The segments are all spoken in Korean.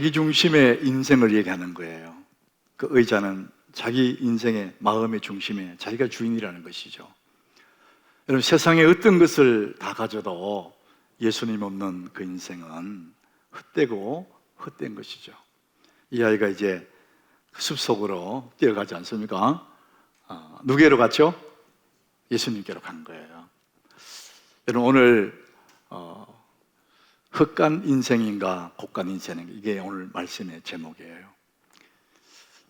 자기 중심의 인생을 얘기하는 거예요. 그 의자는 자기 인생의 마음의 중심에 자기가 주인이라는 것이죠. 여러분, 세상에 어떤 것을 다 가져도 예수님 없는 그 인생은 헛되고 헛된 것이죠. 이 아이가 이제 숲속으로 뛰어가지 않습니까? 누구에로 갔죠? 예수님께로 간 거예요. 여러분, 오늘 헛간 인생인가 곡간 인생인가, 이게 오늘 말씀의 제목이에요.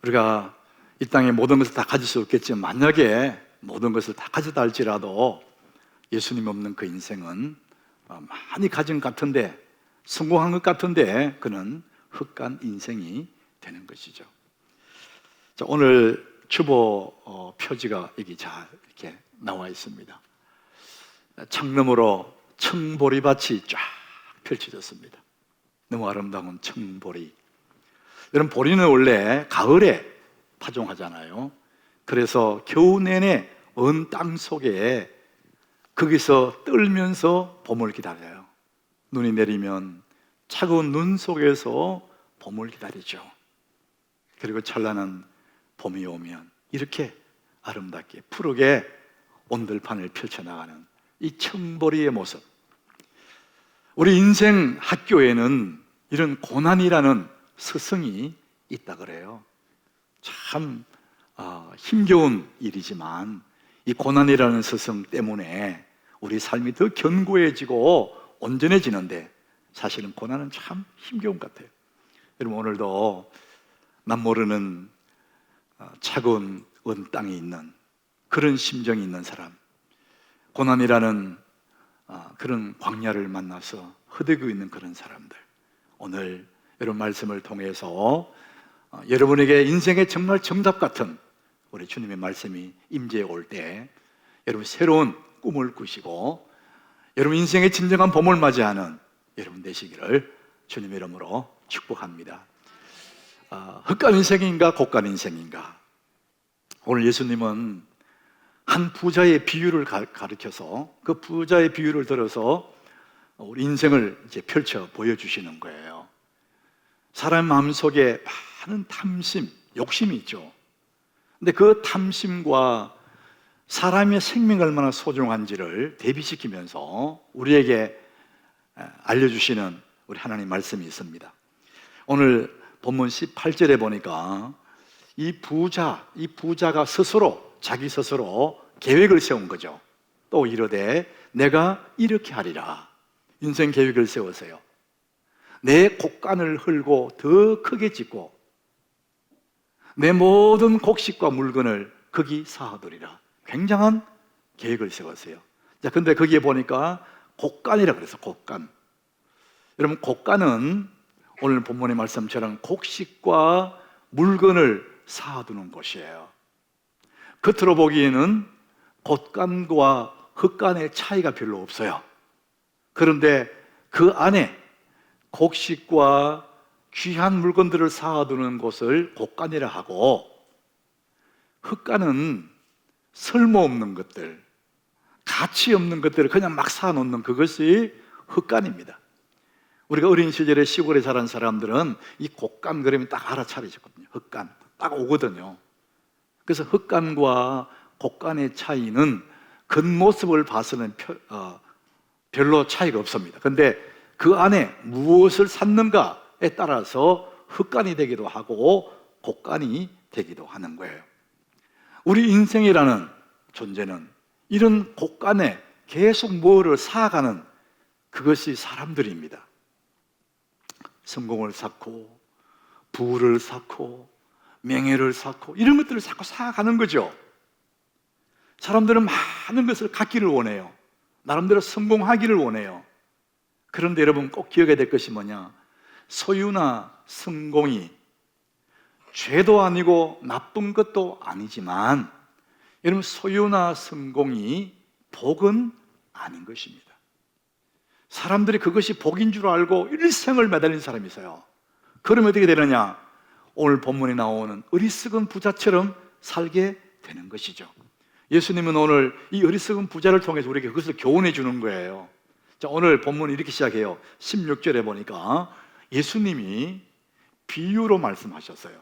우리가 이 땅에 모든 것을 다 가질 수 없겠지만, 만약에 모든 것을 다 가져다 할지라도 예수님 없는 그 인생은 많이 가진 것 같은데, 성공한 것 같은데, 그는 헛간 인생이 되는 것이죠. 자, 오늘 주보 표지가 여기 잘 이렇게 나와 있습니다. 창너머로 청보리밭이 쫙 펼쳐졌습니다. 너무 아름다운 청보리. 여러분, 보리는 원래 가을에 파종하잖아요. 그래서 겨우 내내 언 땅 속에 거기서 떨면서 봄을 기다려요. 눈이 내리면 차가운 눈 속에서 봄을 기다리죠. 그리고 찬란한 봄이 오면 이렇게 아름답게 푸르게 온들판을 펼쳐나가는 이 청보리의 모습. 우리 인생 학교에는 이런 고난이라는 스승이 있다 그래요. 참 힘겨운 일이지만 이 고난이라는 스승 때문에 우리 삶이 더 견고해지고 온전해지는데, 사실은 고난은 참 힘겨운 것 같아요. 여러분, 오늘도 남 모르는 차가운 언 땅에 있는 그런 심정이 있는 사람, 고난이라는 그런 광야를 만나서 허되고 있는 그런 사람들, 오늘 여러분 말씀을 통해서 여러분에게 인생의 정말 정답 같은 우리 주님의 말씀이 임재해 올 때 여러분 새로운 꿈을 꾸시고 여러분 인생의 진정한 봄을 맞이하는 여러분 되시기를 주님의 이름으로 축복합니다. 헛간 인생인가 곡간 인생인가? 오늘 예수님은 한 부자의 비유를 가르쳐서 그 부자의 비유를 들어서 우리 인생을 이제 펼쳐 보여주시는 거예요. 사람 마음속에 많은 탐심, 욕심이 있죠. 근데 그 탐심과 사람의 생명이 얼마나 소중한지를 대비시키면서 우리에게 알려주시는 우리 하나님 말씀이 있습니다. 오늘 본문 18절에 보니까 이 부자가 자기 스스로 계획을 세운 거죠. 또 이르되 내가 이렇게 하리라. 인생 계획을 세우세요. 내 곡간을 헐고 더 크게 짓고 내 모든 곡식과 물건을 거기 쌓아두리라. 굉장한 계획을 세웠어요. 자, 근데 거기에 보니까 곡간이라 그래서 곡간. 여러분, 곡간은 오늘 본문의 말씀처럼 곡식과 물건을 쌓아두는 곳이에요. 겉으로 보기에는 곡간과 헛간의 차이가 별로 없어요. 그런데 그 안에 곡식과 귀한 물건들을 쌓아두는 곳을 곡간이라 하고, 헛간은 쓸모없는 것들, 가치 없는 것들을 그냥 막 쌓아놓는 그것이 헛간입니다. 우리가 어린 시절에 시골에 자란 사람들은 이 곡간 그러면 딱 알아차리셨거든요. 헛간 딱 오거든요. 그래서 헛간과 곡간의 차이는 겉모습을 봐서는 별로 차이가 없습니다. 근데 그 안에 무엇을 쌓는가에 따라서 헛간이 되기도 하고 곡간이 되기도 하는 거예요. 우리 인생이라는 존재는 이런 곡간에 계속 뭐를 쌓아가는 그것이 사람들입니다. 성공을 쌓고 부를 쌓고 명예를 쌓고 이런 것들을 자꾸 쌓아가는 거죠. 사람들은 많은 것을 갖기를 원해요. 나름대로 성공하기를 원해요. 그런데 여러분 꼭 기억해야 될 것이 뭐냐? 소유나 성공이 죄도 아니고 나쁜 것도 아니지만 여러분, 소유나 성공이 복은 아닌 것입니다. 사람들이 그것이 복인 줄 알고 일생을 매달린 사람이 있어요. 그러면 어떻게 되느냐? 오늘 본문에 나오는 어리석은 부자처럼 살게 되는 것이죠. 예수님은 오늘 이 어리석은 부자를 통해서 우리에게 그것을 교훈해 주는 거예요. 자, 오늘 본문이 이렇게 시작해요. 16절에 보니까 예수님이 비유로 말씀하셨어요.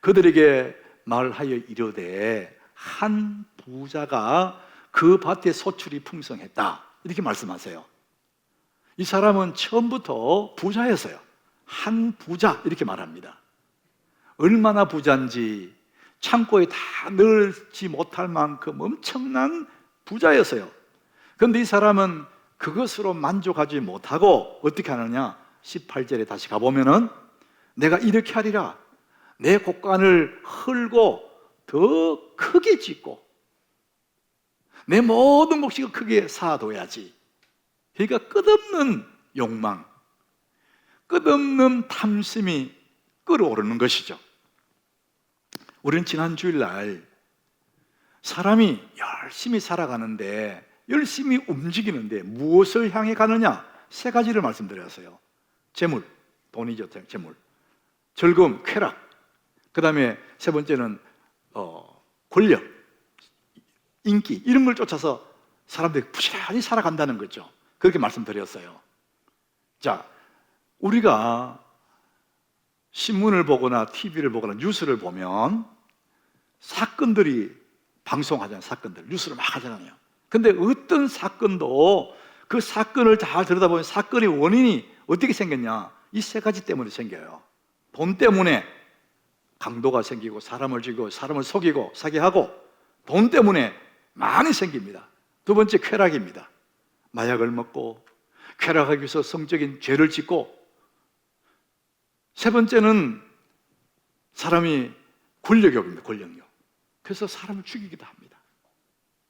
그들에게 말하여 이르되 한 부자가 그 밭에 소출이 풍성했다, 이렇게 말씀하세요. 이 사람은 처음부터 부자였어요. 한 부자, 이렇게 말합니다. 얼마나 부자인지 창고에 다 넣지 못할 만큼 엄청난 부자였어요. 그런데 이 사람은 그것으로 만족하지 못하고 어떻게 하느냐, 18절에 다시 가보면은 내가 이렇게 하리라, 내 곡간을 헐고 더 크게 짓고 내 모든 곡식을 크게 쌓아둬야지. 그러니까 끝없는 욕망, 끝없는 탐심이 끓어오르는 것이죠. 우리는 지난 주일날 사람이 열심히 살아가는데, 열심히 움직이는데 무엇을 향해 가느냐, 세 가지를 말씀드렸어요. 재물, 돈이죠. 재물, 즐거움, 쾌락, 그 다음에 세 번째는 권력, 인기, 이런 걸 쫓아서 사람들이 부지런히 살아간다는 거죠. 그렇게 말씀드렸어요. 자, 우리가 신문을 보거나 TV를 보거나 뉴스를 보면 사건들이 방송하잖아요. 사건들, 뉴스를 막 하잖아요. 근데 어떤 사건도 그 사건을 잘 들여다보면 사건의 원인이 어떻게 생겼냐, 이 세 가지 때문에 생겨요. 돈 때문에 강도가 생기고, 사람을 죽이고, 사람을 속이고 사기하고, 돈 때문에 많이 생깁니다. 두 번째, 쾌락입니다. 마약을 먹고 쾌락하기 위해서 성적인 죄를 짓고, 세 번째는 사람이 권력욕입니다. 권력욕. 그래서 사람을 죽이기도 합니다.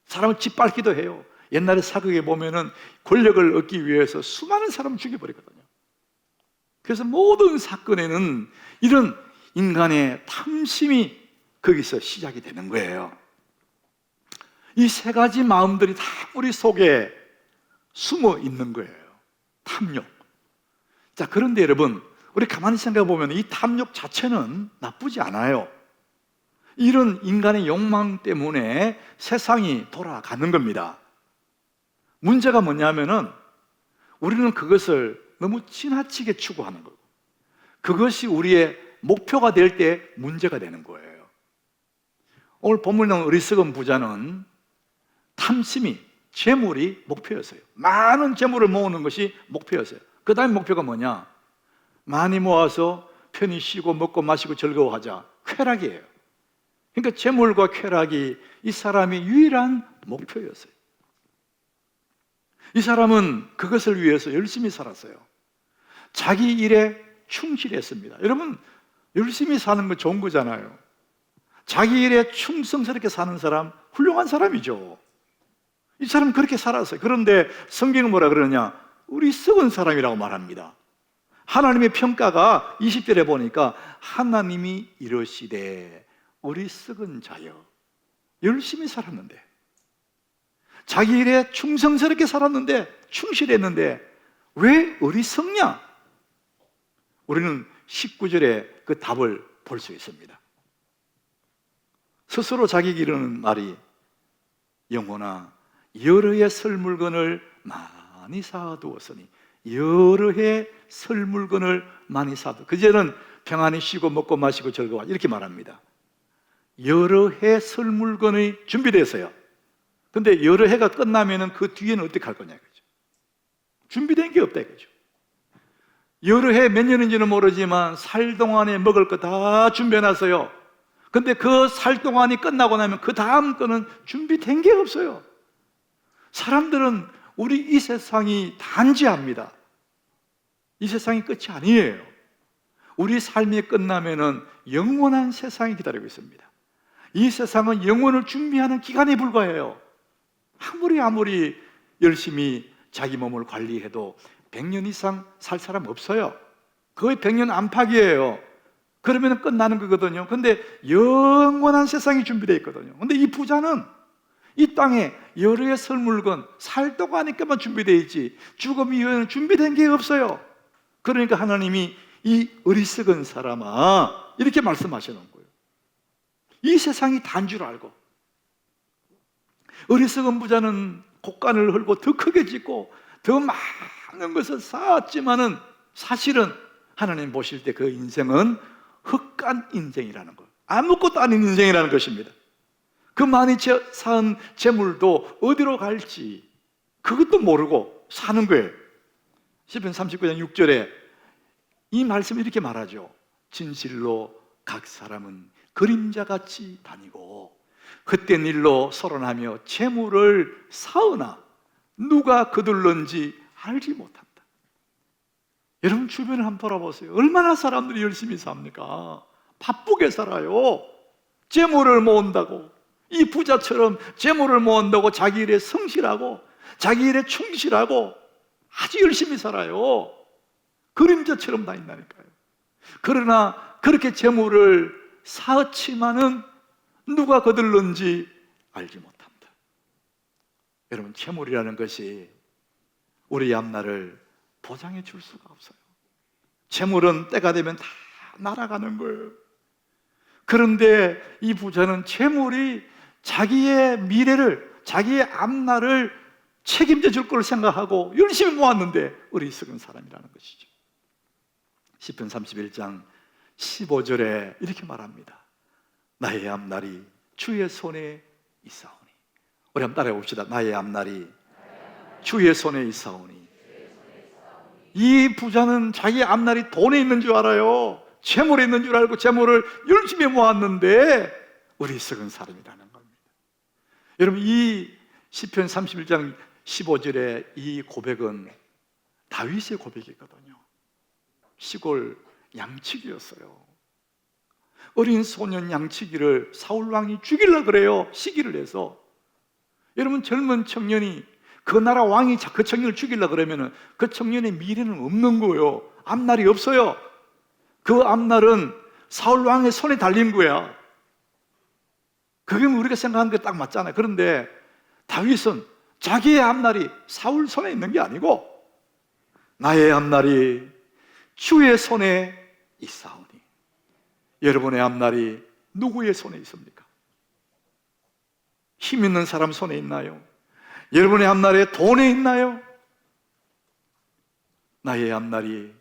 사람을 짓밟기도 해요. 옛날에 사극에 보면은 권력을 얻기 위해서 수많은 사람을 죽여버리거든요. 그래서 모든 사건에는 이런 인간의 탐심이 거기서 시작이 되는 거예요. 이 세 가지 마음들이 다 우리 속에 숨어 있는 거예요. 탐욕. 자, 그런데 여러분, 우리 가만히 생각해 보면 이 탐욕 자체는 나쁘지 않아요. 이런 인간의 욕망 때문에 세상이 돌아가는 겁니다. 문제가 뭐냐면은 우리는 그것을 너무 지나치게 추구하는 거고, 그것이 우리의 목표가 될 때 문제가 되는 거예요. 오늘 본문에 나온 어리석은 부자는 탐심이, 재물이 목표였어요. 많은 재물을 모으는 것이 목표였어요. 그 다음 목표가 뭐냐? 많이 모아서 편히 쉬고 먹고 마시고 즐거워하자. 쾌락이에요. 그러니까 재물과 쾌락이 이 사람의 유일한 목표였어요. 이 사람은 그것을 위해서 열심히 살았어요. 자기 일에 충실했습니다. 여러분, 열심히 사는 건 좋은 거잖아요. 자기 일에 충성스럽게 사는 사람, 훌륭한 사람이죠. 이 사람은 그렇게 살았어요. 그런데 성경은 뭐라 그러냐? 우리 썩은 사람이라고 말합니다. 하나님의 평가가 20절에 보니까 하나님이 이러시되 우리 썩은 자여. 열심히 살았는데, 자기 일에 충성스럽게 살았는데, 충실했는데 왜 어리석냐? 우리는 19절에 그 답을 볼 수 있습니다. 스스로 자기에게 이르는 말이, 영혼아 여러 해 설 물건을 많이 쌓아두었으니, 여러 해 설 물건을 많이 쌓아두. 그제는 평안히 쉬고 먹고 마시고 즐거워, 이렇게 말합니다. 여러 해 설 물건이 준비됐어요. 근데 여러 해가 끝나면은 그 뒤에는 어떻게 할 거냐 이거죠. 준비된 게 없다 이거죠. 여러 해 몇 년인지는 모르지만 살 동안에 먹을 거 다 준비해놨어요. 근데 그 살 동안이 끝나고 나면 그 다음 거는 준비된 게 없어요. 사람들은 우리 이 세상이 단지합니다. 이 세상이 끝이 아니에요. 우리 삶이 끝나면은 영원한 세상이 기다리고 있습니다. 이 세상은 영혼을 준비하는 기간에 불과해요. 아무리 열심히 자기 몸을 관리해도 100년 이상 살 사람 없어요. 거의 100년 안팎이에요. 그러면 끝나는 거거든요. 근데 영원한 세상이 준비되어 있거든요. 근데 이 부자는 이 땅에 여러 해 설 물건, 살 동안이니까만 준비되어 있지 죽음 이후에는 준비된 게 없어요. 그러니까 하나님이 이 어리석은 사람아, 이렇게 말씀하시는 거예요. 이 세상이 단 줄 알고, 어리석은 부자는 곡간을 헐고 더 크게 짓고 더 많은 것을 쌓았지만은 사실은 하나님 보실 때 그 인생은 흑간 인생이라는 것, 아무것도 아닌 인생이라는 것입니다. 그 많이 쌓은 재물도 어디로 갈지 그것도 모르고 사는 거예요. 시편 39장 6절에 이 말씀을 이렇게 말하죠. 진실로 각 사람은 그림자같이 다니고 헛된 일로 서론하며 재물을 쌓으나 누가 거둘런지 알지 못한다. 여러분 주변을 한번 돌아보세요. 얼마나 사람들이 열심히 삽니까? 바쁘게 살아요. 재물을 모은다고, 이 부자처럼 재물을 모은다고 자기 일에 성실하고 자기 일에 충실하고 아주 열심히 살아요. 그림자처럼 다닌다니까요. 그러나 그렇게 재물을 쌓았지만은 누가 거둘는지 알지 못합니다. 여러분 재물이라는 것이 우리의 앞날을 보장해 줄 수가 없어요. 재물은 때가 되면 다 날아가는 거예요. 그런데 이 부자는 재물이 자기의 미래를, 자기의 앞날을 책임져 줄 걸 생각하고 열심히 모았는데 어리석은 사람이라는 것이죠. 시편 31장 15절에 이렇게 말합니다. 나의 앞날이 주의 손에 있사오니. 우리 한번 따라해 봅시다. 나의 앞날이 주의 손에 있사오니. 이 부자는 자기 앞날이 돈에 있는 줄 알아요. 재물에 있는 줄 알고 재물을 열심히 모았는데 어리석은 사람이라는 겁니다. 여러분 이 시편 31장 15절의 이 고백은 다윗의 고백이거든요. 시골 양치기였어요. 어린 소년 양치기를 사울왕이 죽이려고 그래요. 시기를 해서. 여러분 젊은 청년이 그 나라 왕이 그 청년을 죽이려고 그러면 그 청년의 미래는 없는 거예요. 앞날이 없어요. 그 앞날은 사울왕의 손에 달린 거야. 그게 우리가 생각하는 게 딱 맞잖아요. 그런데 다윗은 자기의 앞날이 사울 손에 있는 게 아니고 나의 앞날이 주의 손에 있사오니. 여러분의 앞날이 누구의 손에 있습니까? 힘 있는 사람 손에 있나요? 여러분의 앞날에 돈에 있나요? 나의 앞날이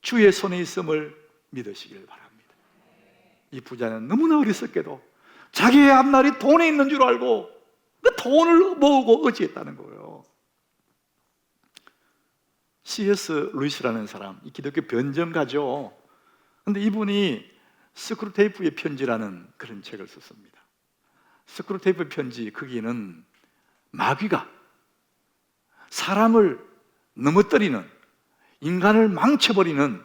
주의 손에 있음을 믿으시길 바랍니다. 이 부자는 너무나 어리석게도 자기의 앞날이 돈에 있는 줄 알고 그 돈을 모으고 의지했다는 거예요. C.S. 루이스라는 사람, 이 기독교 변증가죠. 그런데 이분이 스크루테이프의 편지라는 그런 책을 썼습니다. 스크루테이프 편지, 거기는 마귀가 사람을 넘어뜨리는, 인간을 망쳐버리는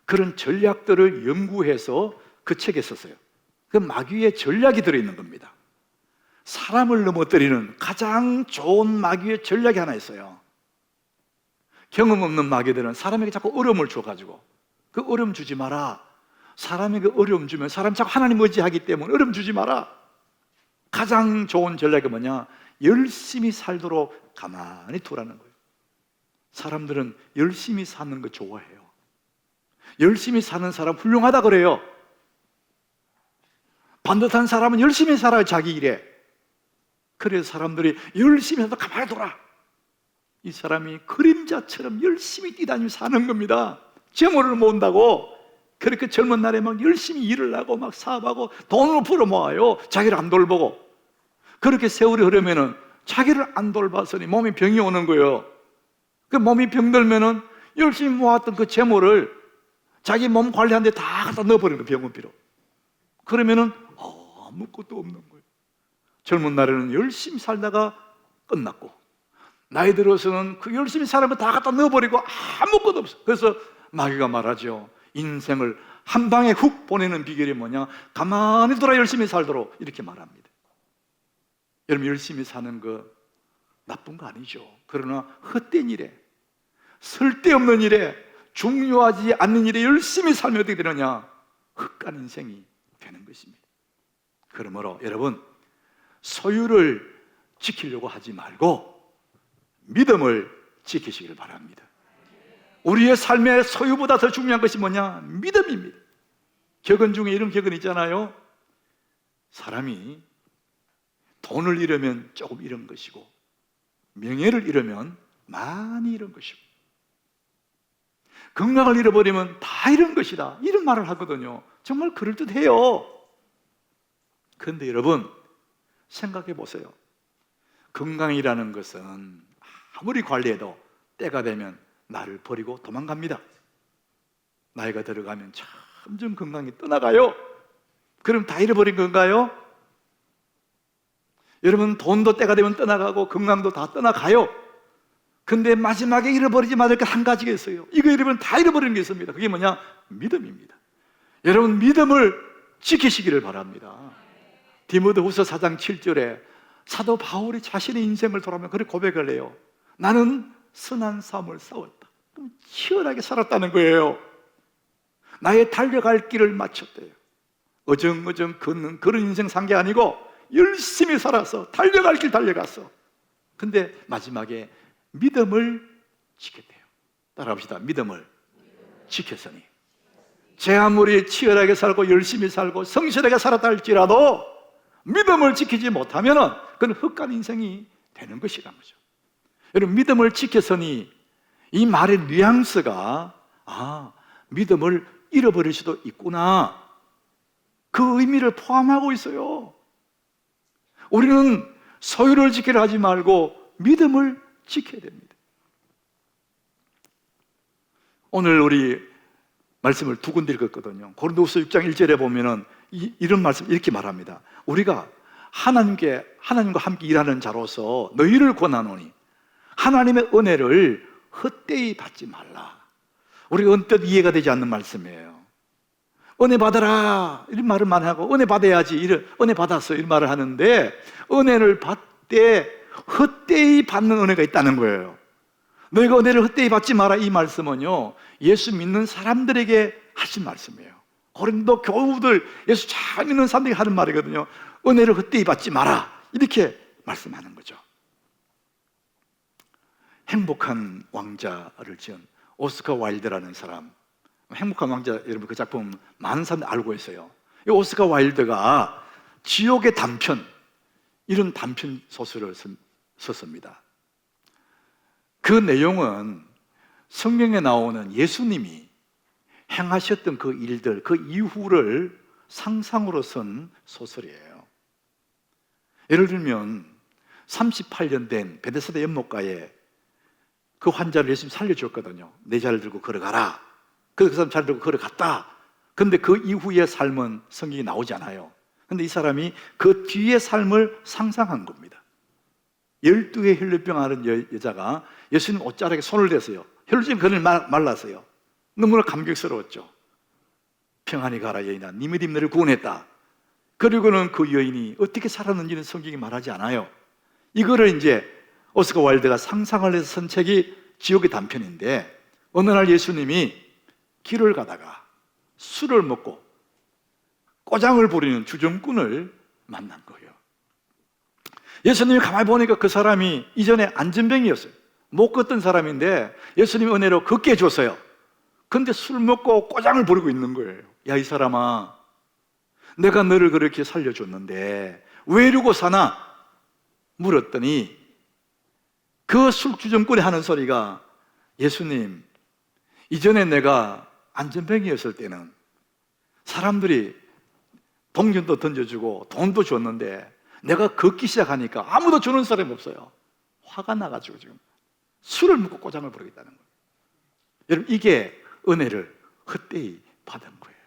그런 전략들을 연구해서 그 책에 썼어요. 그 마귀의 전략이 들어있는 겁니다. 사람을 넘어뜨리는 가장 좋은 마귀의 전략이 하나 있어요. 경험 없는 마귀들은 사람에게 자꾸 어려움을 줘가지고 그 어려움 주지 마라. 사람에게 어려움 주면 사람이 자꾸 하나님 의지하기 때문에 어려움 주지 마라. 가장 좋은 전략이 뭐냐? 열심히 살도록 가만히 두라는 거예요. 사람들은 열심히 사는 거 좋아해요. 열심히 사는 사람 훌륭하다 그래요. 반듯한 사람은 열심히 살아요. 자기 일에. 그래서 사람들이 열심히 해서 가만히 둬라. 이 사람이 그림자처럼 열심히 뛰다니며 사는 겁니다. 재물을 모은다고 그렇게 젊은 날에 막 열심히 일을 하고 막 사업하고 돈을 벌어 모아요. 자기를 안 돌보고. 그렇게 세월이 흐르면은 자기를 안 돌봤으니 몸에 병이 오는 거예요. 그 몸이 병들면은 열심히 모았던 그 재물을 자기 몸 관리하는데 다 갖다 넣어버리는 거예요. 병원비로. 그러면은 아무것도 없는 거예요. 젊은 날에는 열심히 살다가 끝났고, 나이 들어서는 그 열심히 사는 거 다 갖다 넣어버리고 아무것도 없어. 그래서 마귀가 말하죠. 인생을 한 방에 훅 보내는 비결이 뭐냐? 가만히 돌아 열심히 살도록 이렇게 말합니다. 여러분 열심히 사는 거 나쁜 거 아니죠. 그러나 헛된 일에, 쓸데없는 일에, 중요하지 않는 일에 열심히 살면 어떻게 되느냐? 흑간 인생이 되는 것입니다. 그러므로 여러분 소유를 지키려고 하지 말고 믿음을 지키시길 바랍니다. 우리의 삶의 소유보다 더 중요한 것이 뭐냐? 믿음입니다. 격언 중에 이런 격언 있잖아요. 사람이 돈을 잃으면 조금 잃은 것이고 명예를 잃으면 많이 잃은 것이고 건강을 잃어버리면 다 잃은 것이다, 이런 말을 하거든요. 정말 그럴듯해요. 그런데 여러분, 생각해 보세요. 건강이라는 것은 아무리 관리해도 때가 되면 나를 버리고 도망갑니다. 나이가 들어가면 점점 건강이 떠나가요. 그럼 다 잃어버린 건가요? 여러분, 돈도 때가 되면 떠나가고 건강도 다 떠나가요. 근데 마지막에 잃어버리지 말을 것 한 가지가 있어요. 이거 잃으면 다 잃어버리는 게 있습니다. 그게 뭐냐? 믿음입니다. 여러분, 믿음을 지키시기를 바랍니다. 디모데후서 4장 7절에 사도 바울이 자신의 인생을 돌아보면 그렇게 고백을 해요. 나는 선한 싸움을 싸웠다. 치열하게 살았다는 거예요. 나의 달려갈 길을 마쳤대요. 어정어정 걷는 그런 인생 산 게 아니고 열심히 살아서 달려갈 길 달려갔어. 근데 마지막에 믿음을 지켰대요. 따라합시다. 믿음을 지켰으니. 제 아무리 치열하게 살고 열심히 살고 성실하게 살았다 할지라도 믿음을 지키지 못하면 그건 헛간 인생이 되는 것이라는 거죠. 여러분, 믿음을 지켰으니 이 말의 뉘앙스가 믿음을 잃어버릴 수도 있구나, 그 의미를 포함하고 있어요. 우리는 소유를 지키려 하지 말고 믿음을 지켜야 됩니다. 오늘 우리 말씀을 두 군데 읽었거든요. 고린도후서 6장 1절에 보면은 이런 말씀 이렇게 말합니다. 우리가 하나님과 함께 일하는 자로서 너희를 권하노니 하나님의 은혜를 헛되이 받지 말라. 우리가 언뜻 이해가 되지 않는 말씀이에요. 은혜 받아라 이런 말을 많이 하고, 은혜 받아야지, 은혜 받았어 이런 말을 하는데, 은혜를 받되 헛되이 받는 은혜가 있다는 거예요. 너희가 은혜를 헛되이 받지 마라, 이 말씀은요, 예수 믿는 사람들에게 하신 말씀이에요. 고린도 교우들, 예수 잘 믿는 사람들이 하는 말이거든요. 은혜를 헛되이 받지 마라, 이렇게 말씀하는 거죠. 행복한 왕자를 지은 오스카 와일드라는 사람, 행복한 왕자, 여러분 그 작품 많은 사람들이 알고 있어요. 이 오스카 와일드가 지옥의 단편, 이런 단편 소설을 썼습니다. 그 내용은 성경에 나오는 예수님이 행하셨던 그 일들, 그 이후를 상상으로 쓴 소설이에요. 예를 들면 38년 된 베데스다 연못가에 그 환자를 예수님 살려줬거든요. 내 자를 들고 걸어가라. 그래서 그 사람 자를 들고 걸어갔다. 근데 그 이후의 삶은 성경이 나오지 않아요. 근데 이 사람이 그 뒤의 삶을 상상한 겁니다. 12의 혈루병 앓은 여자가 예수님 옷자락에 손을 대서요, 혈루증 그늘 말랐어요. 너무나 감격스러웠죠. 평안히 가라 여인아, 네 믿음이 너를 구원했다. 그리고는 그 여인이 어떻게 살았는지는 성경이 말하지 않아요. 이거를 이제 오스카 와일드가 상상을 해서 쓴 책이 지옥의 단편인데, 어느 날 예수님이 길을 가다가 술을 먹고 꼬장을 부리는 주정꾼을 만난 거예요. 예수님이 가만히 보니까 그 사람이 이전에 안전병이었어요. 못 걷던 사람인데 예수님이 은혜로 걷게 해줬어요. 근데 술 먹고 꼬장을 부리고 있는 거예요. 야, 이 사람아, 내가 너를 그렇게 살려줬는데 왜 이러고 사나? 물었더니 그 술주정꾼이 하는 소리가, 예수님, 이전에 내가 안전병이었을 때는 사람들이 동전도 던져주고 돈도 줬는데 내가 걷기 시작하니까 아무도 주는 사람이 없어요. 화가 나가지고 지금 술을 먹고 꼬장을 부리겠다는 거예요. 여러분, 이게 은혜를 헛되이 받은 거예요.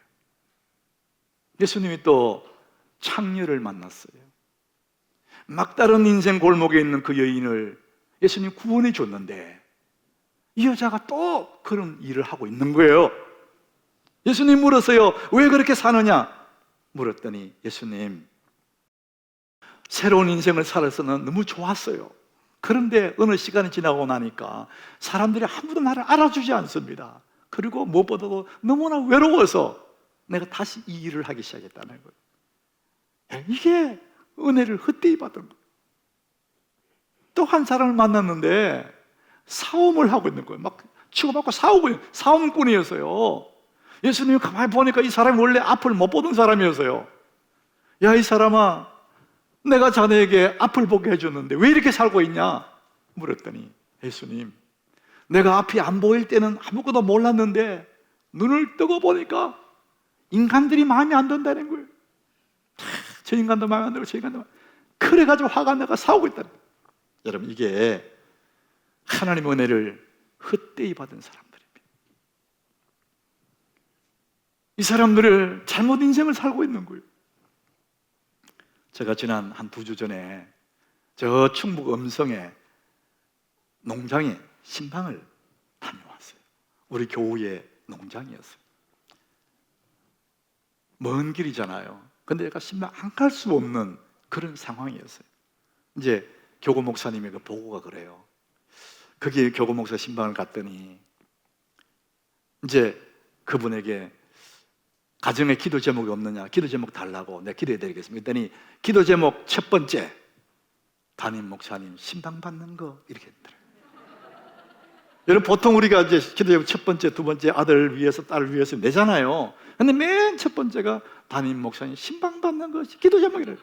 예수님이 또 창녀를 만났어요. 막다른 인생 골목에 있는 그 여인을 예수님 구원해 줬는데 이 여자가 또 그런 일을 하고 있는 거예요. 예수님 물었어요. 왜 그렇게 사느냐? 물었더니 예수님, 새로운 인생을 살아서는 너무 좋았어요. 그런데 어느 시간이 지나고 나니까 사람들이 아무도 나를 알아주지 않습니다. 그리고 무엇보다도 너무나 외로워서 내가 다시 이 일을 하기 시작했다는 거예요. 이게 은혜를 헛되이 받은 거예요. 또 한 사람을 만났는데 사움을 하고 있는 거예요. 막 치고받고 싸우고 있는 사움꾼이었어요. 예수님이 가만히 보니까 이 사람이 원래 앞을 못 보던 사람이었어요. 야, 이 사람아, 내가 자네에게 앞을 보게 해줬는데 왜 이렇게 살고 있냐? 물었더니 예수님, 내가 앞이 안 보일 때는 아무것도 몰랐는데 눈을 뜨고 보니까 인간들이 마음에 안 든다는 거예요. 저 인간도 마음에 안 들고 저 인간도 그래가지고 화가 나가 싸우고 있다는 거예요. 여러분, 이게 하나님의 은혜를 헛되이 받은 사람들입니다. 이 사람들을 잘못 인생을 살고 있는 거예요. 제가 지난 한 2주 전에 저 충북 음성에 농장에 신방을 다녀왔어요. 우리 교우의 농장이었어요. 먼 길이잖아요. 근데 제가 신방 안 갈 수 없는 그런 상황이었어요. 이제 교구 목사님의 그 보고가 그래요. 거기 교구 목사 신방을 갔더니 이제 그분에게 가정에 기도 제목이 없느냐, 기도 제목 달라고 내가 기도해 드리겠습니다. 했더니 기도 제목 첫 번째, 담임 목사님 신방 받는 거, 이렇게 했더래요. 여러분, 보통 우리가 이제 기도 제목 첫 번째, 두 번째 아들 위해서 딸을 위해서 내잖아요. 근데 맨 첫 번째가 담임 목사님 신방 받는 것이 기도 제목이래요.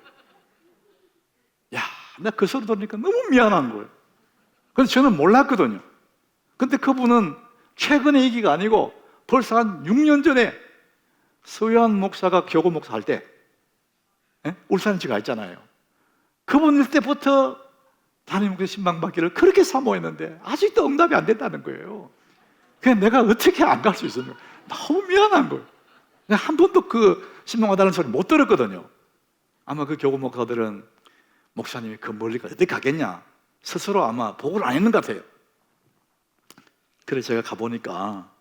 야, 나 그 소리 들으니까 너무 미안한 거예요. 그래서 저는 몰랐거든요. 근데 그분은 최근의 얘기가 아니고 벌써 한 6년 전에 서유한 목사가 교구 목사 할 때, 울산 지가 있잖아요. 그분 때부터 담임 목사 신방 받기를 그렇게 사모했는데 아직도 응답이 안 됐다는 거예요. 그냥 내가 어떻게 안 갈 수 있었냐, 너무 미안한 거예요. 한 번도 그 신방 와달라는 소리 못 들었거든요. 아마 그 교구 목사들은 목사님이 그 멀리까지 어떻게 가겠냐, 스스로 아마 보고를 안 했는 것 같아요. 그래서 제가 가보니까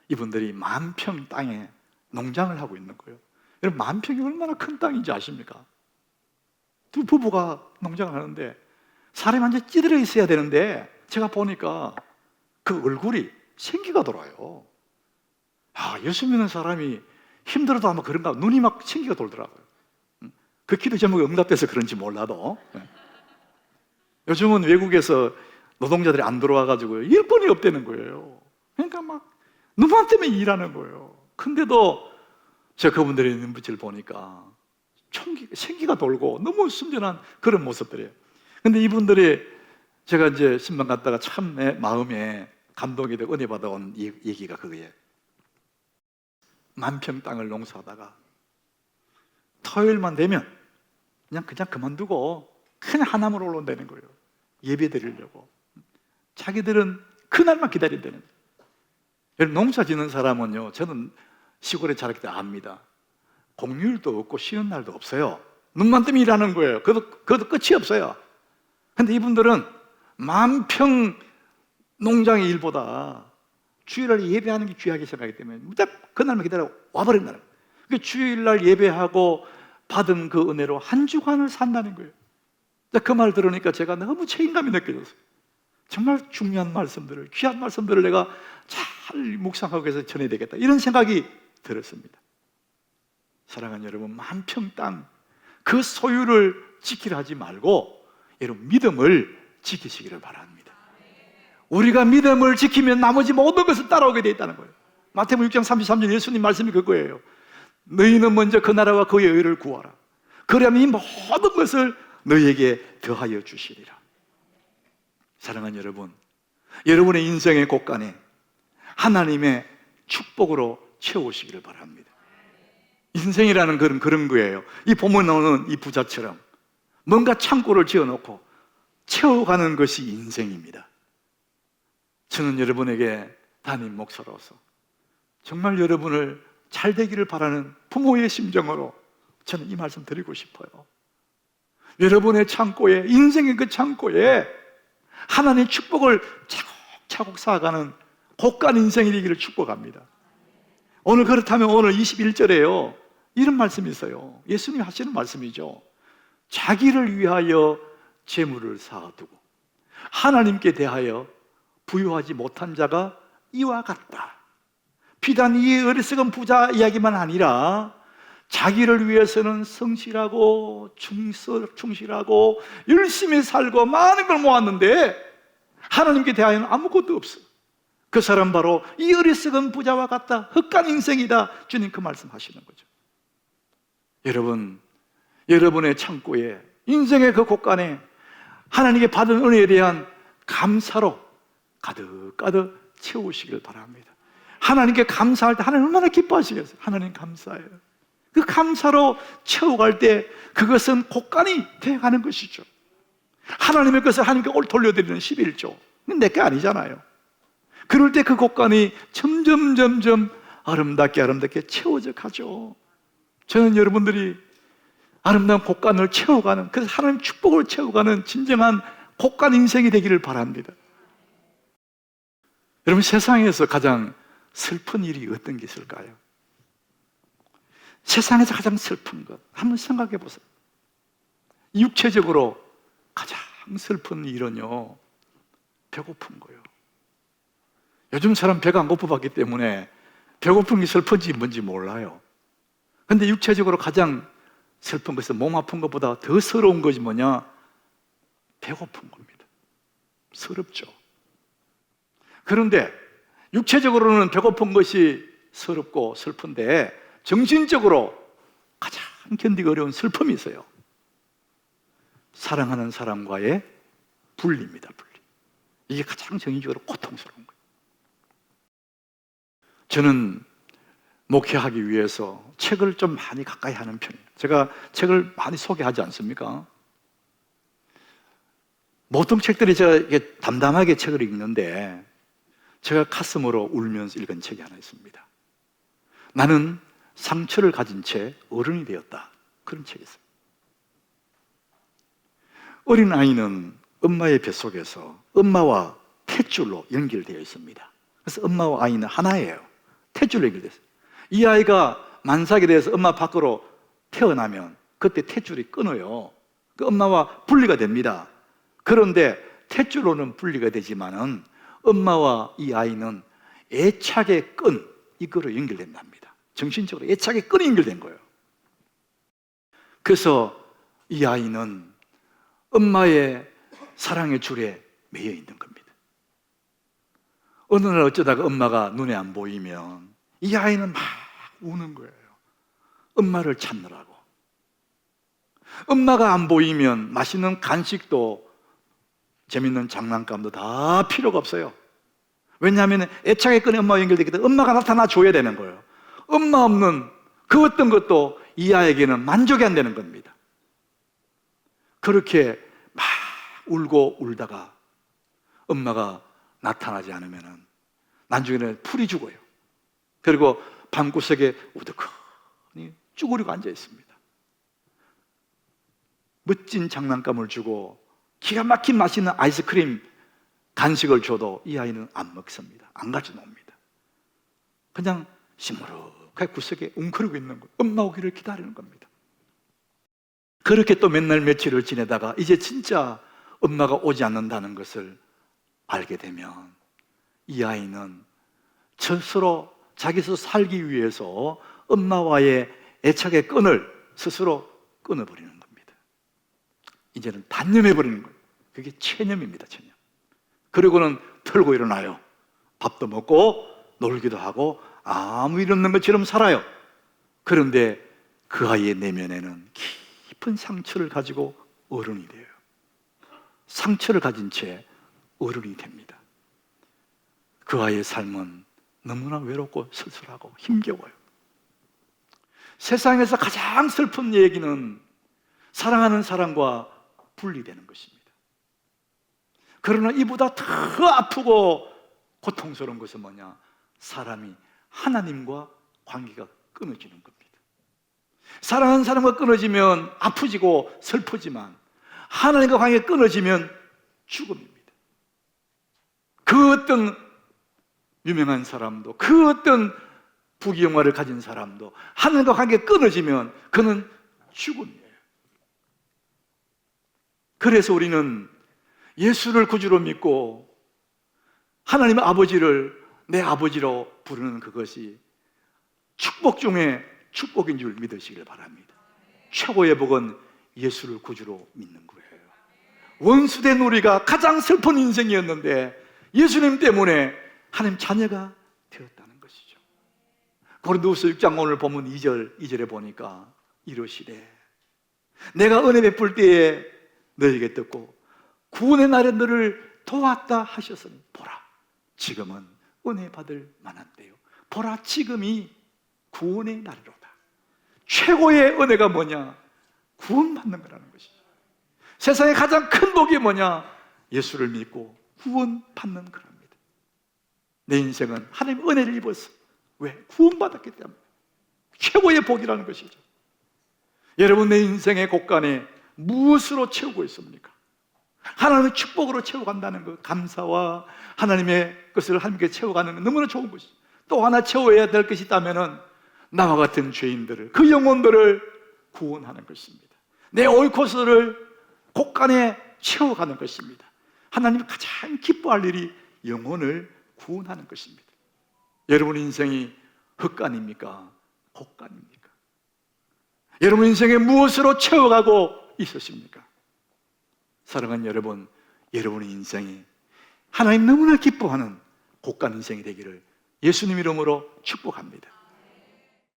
이분들이 10,000평 땅에 농장을 하고 있는 거예요. 여러분, 10,000평이 얼마나 큰 땅인지 아십니까? 두 부부가 농장을 하는데 사람이 완전 찌들어 있어야 되는데 제가 보니까 그 얼굴이 생기가 돌아요. 예수 믿는 사람이 힘들어도 아마 그런가, 눈이 막 생기가 돌더라고요. 그 기도 제목이 응답돼서 그런지 몰라도. 요즘은 외국에서 노동자들이 안 들어와가지고 일본이 없다는 거예요. 그러니까 막 눈만 때문에 일하는 거예요. 근데도 제가 그분들의 눈빛을 보니까 생기가 돌고 너무 순전한 그런 모습들이에요. 근데 이분들이 제가 이제 신방 갔다가 참 내 마음에 감동이 되고 은혜 받아온 얘기가 그거예요. 10,000평 땅을 농사하다가 토요일만 되면 그냥 그만두고 그냥 하나무로 올라온다는 거예요. 예배 드리려고. 자기들은 그날만 기다린다는 거예요. 여러분, 농사 짓는 사람은요, 저는 시골에 자랐기 때문에 압니다. 공휴일도 없고 쉬는 날도 없어요. 눈만 뜨면 일하는 거예요. 그것도 끝이 없어요. 근데 이분들은 10,000평 농장의 일보다 주일날 예배하는 게 귀하게 생각하기 때문에 그날만 기다려 와버린다는 거예요. 그러니까 주일날 예배하고 받은 그 은혜로 한 주간을 산다는 거예요. 그 말 들으니까 제가 너무 책임감이 느껴졌어요. 정말 중요한 말씀들을, 귀한 말씀들을 내가 잘 묵상하고 해서 전해야 되겠다, 이런 생각이 들었습니다. 사랑하는 여러분, 10,000평 땅 그 소유를 지키려 하지 말고 여러분, 믿음을 지키시기를 바랍니다. 우리가 믿음을 지키면 나머지 모든 것을 따라오게 되어 있다는 거예요. 마태복음 6장 33절 예수님 말씀이 그거예요. 너희는 먼저 그 나라와 그의 의를 구하라. 그러면 이 모든 것을 너희에게 더하여 주시리라. 사랑하는 여러분, 여러분의 인생의 곳간에 하나님의 축복으로 채우시기를 바랍니다. 인생이라는 그런 거예요. 이 본문에 나오는 이 부자처럼 뭔가 창고를 지어놓고 채워가는 것이 인생입니다. 저는 여러분에게 담임 목사로서 정말 여러분을 잘 되기를 바라는 부모의 심정으로 저는 이 말씀 드리고 싶어요. 여러분의 창고에, 인생의 그 창고에 하나님의 축복을 차곡차곡 쌓아가는 곳간 인생이 되기를 축복합니다. 오늘 그렇다면 오늘 21절에요 이런 말씀이 있어요. 예수님이 하시는 말씀이죠. 자기를 위하여 재물을 쌓아두고 하나님께 대하여 부유하지 못한 자가 이와 같다. 비단 이 어리석은 부자 이야기만 아니라 자기를 위해서는 성실하고 충실하고 열심히 살고 많은 걸 모았는데 하나님께 대하여는 아무것도 없어. 그 사람 바로 이 어리석은 부자와 같다. 헛간 인생이다. 주님 그 말씀하시는 거죠. 여러분, 여러분의 창고에, 인생의 그 곳간에 하나님께 받은 은혜에 대한 감사로 가득가득 채우시길 바랍니다. 하나님께 감사할 때 하나님 얼마나 기뻐하시겠어요? 하나님 감사해요. 그 감사로 채워갈 때 그것은 곡간이 되어가는 것이죠. 하나님의 것을 하나님께 돌려드리는 11조, 내 게 아니잖아요. 그럴 때 그 곡간이 점점 아름답게 채워져 가죠. 저는 여러분들이 아름다운 곡간을 채워가는, 그래서 하나님 축복을 채워가는 진정한 곡간 인생이 되기를 바랍니다. 여러분, 세상에서 가장 슬픈 일이 어떤 게 있을까요? 세상에서 가장 슬픈 것 한번 생각해 보세요. 육체적으로 가장 슬픈 일은요, 배고픈 거예요. 요즘 사람 배가 안 고파봤기 때문에 배고픈 게 슬픈지 뭔지 몰라요. 근데 육체적으로 가장 슬픈 것은 몸 아픈 것보다 더 서러운 것이 뭐냐? 배고픈 겁니다. 서럽죠. 그런데 육체적으로는 배고픈 것이 서럽고 슬픈데 정신적으로 가장 견디기 어려운 슬픔이 있어요. 사랑하는 사람과의 분리입니다. 분리. 이게 가장 정신적으로 고통스러운 거예요. 저는 목회하기 위해서 책을 좀 많이 가까이 하는 편이에요. 제가 책을 많이 소개하지 않습니까? 보통 책들이 제가 이게 담담하게 책을 읽는데 제가 가슴으로 울면서 읽은 책이 하나 있습니다. 나는 상처를 가진 채 어른이 되었다. 그런 책이 있어요. 어린 아이는 엄마의 뱃속에서 엄마와 탯줄로 연결되어 있습니다. 그래서 엄마와 아이는 하나예요. 탯줄로 연결됐어요. 이 아이가 만삭이 돼서 엄마 밖으로 태어나면 그때 탯줄이 끊어요. 그 엄마와 분리가 됩니다. 그런데 탯줄로는 분리가 되지만은 엄마와 이 아이는 애착의 끈, 이거로 연결된답니다. 정신적으로 애착의 끈이 연결된 거예요. 그래서 이 아이는 엄마의 사랑의 줄에 매여 있는 겁니다. 어느 날 어쩌다가 엄마가 눈에 안 보이면 이 아이는 막 우는 거예요. 엄마를 찾느라고. 엄마가 안 보이면 맛있는 간식도 재밌는 장난감도 다 필요가 없어요. 왜냐하면 애착의 끈에 엄마와 연결되기 때문에 엄마가 나타나 줘야 되는 거예요. 엄마 없는 그 어떤 것도 이 아이에게는 만족이 안 되는 겁니다. 그렇게 막 울고 울다가 엄마가 나타나지 않으면 나중에는 풀이 죽어요. 그리고 방구석에 우두커니 쭈그리고 앉아 있습니다. 멋진 장난감을 주고 기가 막힌 맛있는 아이스크림 간식을 줘도 이 아이는 안 먹습니다. 안 가져 놉니다. 그냥 시무룩하게 구석에 웅크리고 있는 거예요. 엄마 오기를 기다리는 겁니다. 그렇게 또 맨날 며칠을 지내다가 이제 진짜 엄마가 오지 않는다는 것을 알게 되면 이 아이는 스스로 자기 스스로 살기 위해서 엄마와의 애착의 끈을 스스로 끊어버리는 겁니다. 이제는 단념해버리는 거예요. 그게 체념입니다. 체념. 그리고는 털고 일어나요. 밥도 먹고 놀기도 하고 아무 일 없는 것처럼 살아요. 그런데 그 아이의 내면에는 깊은 상처를 가지고 어른이 돼요. 상처를 가진 채 어른이 됩니다. 그 아이의 삶은 너무나 외롭고 쓸쓸하고 힘겨워요. 세상에서 가장 슬픈 얘기는 사랑하는 사람과 분리되는 것입니다. 그러나 이보다 더 아프고 고통스러운 것은 뭐냐? 사람이 하나님과 관계가 끊어지는 겁니다. 사랑하는 사람과 끊어지면 아프지고 슬프지만 하나님과 관계가 끊어지면 죽음입니다. 그 어떤 유명한 사람도, 그 어떤 부귀영화를 가진 사람도 하나님과 관계가 끊어지면 그는 죽음이에요. 그래서 우리는 예수를 구주로 믿고 하나님의 아버지를 내 아버지로 부르는 그것이 축복 중에 축복인 줄 믿으시길 바랍니다. 최고의 복은 예수를 구주로 믿는 거예요. 원수된 우리가 가장 슬픈 인생이었는데 예수님 때문에 하나님 자녀가 되었다는 것이죠. 고린도후서 6장 오늘 보면 2절에 보니까 이러시되 내가 은혜 베풀 때에 너에게 듣고 구원의 날에 너를 도왔다 하셨으니 보라, 지금은 은혜 받을 만한 때요. 보라, 지금이 구원의 날이로다. 최고의 은혜가 뭐냐? 구원받는 거라는 것이죠. 세상에 가장 큰 복이 뭐냐? 예수를 믿고 구원받는 거랍니다. 내 인생은 하나님의 은혜를 입었어. 왜? 구원받았기 때문에. 최고의 복이라는 것이죠. 여러분, 내 인생의 곳간에 무엇으로 채우고 있습니까? 하나님의 축복으로 채워간다는 것, 감사와 하나님의 것을 하나님께 채워가는 건 너무나 좋은 것이죠. 또 하나 채워야 될 것이 있다면 나와 같은 죄인들을, 그 영혼들을 구원하는 것입니다. 내 옳고서를 곳간에 채워가는 것입니다. 하나님이 가장 기뻐할 일이 영혼을 구원하는 것입니다. 여러분 인생이 헛간입니까? 곳간입니까? 여러분 인생에 무엇으로 채워가고 있으십니까? 사랑하는 여러분, 여러분의 인생이 하나님 너무나 기뻐하는 곳간 인생이 되기를 예수님 이름으로 축복합니다.